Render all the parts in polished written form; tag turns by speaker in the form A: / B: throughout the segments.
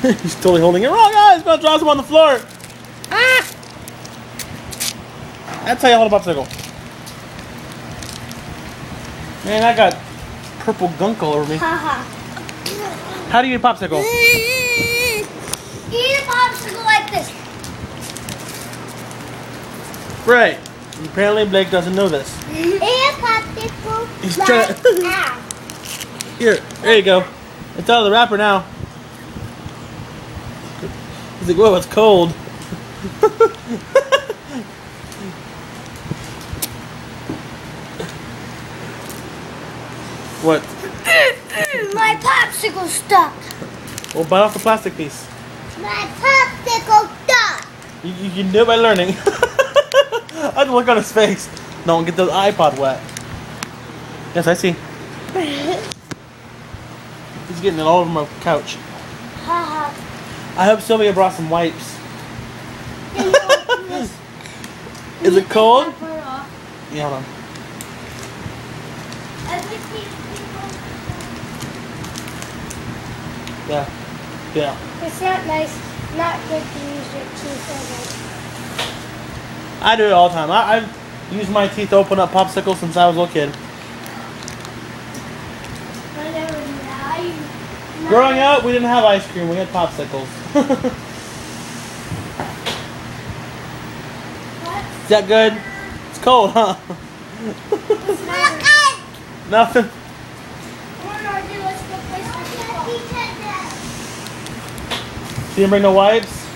A: He's totally holding it wrong, guys. He's gonna drop some on the floor. Ah! That's how you hold a popsicle. Man, I got purple gunk all over me. How do you eat a popsicle?
B: Eat a popsicle like this.
A: Right. Apparently Blake doesn't know this.
B: Eat a popsicle.
A: He's trying to... Here, there you go. It's out of the wrapper now. He's like, whoa, it's cold. What?
B: My popsicle stuck.
A: Well, bite off the plastic piece.
B: My popsicle stuck.
A: You can do it by learning. I can look on his face. Don't get the iPod wet. Yes, I see. He's getting it all over my couch. I hope Sylvia brought some wipes. Is it cold? Yeah, hold on. Yeah. Yeah.
B: It's not nice, not good to use your teeth over.
A: I do it all the time. I've used my teeth to open up popsicles since I was a little kid. Growing up, we didn't have ice cream. We had popsicles. Is that good? It's cold, huh?
B: It's not good.
A: Nothing. You didn't bring no wipes?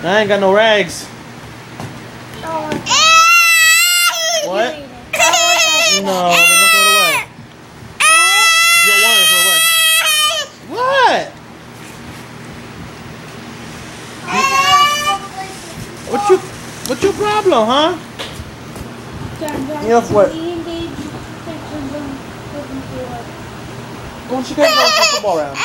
A: I ain't got no rags. What? No, they're gonna throw it away. You don't want it, throw it away. What? What's your problem, huh? Yes, what? Why don't you guys go football round?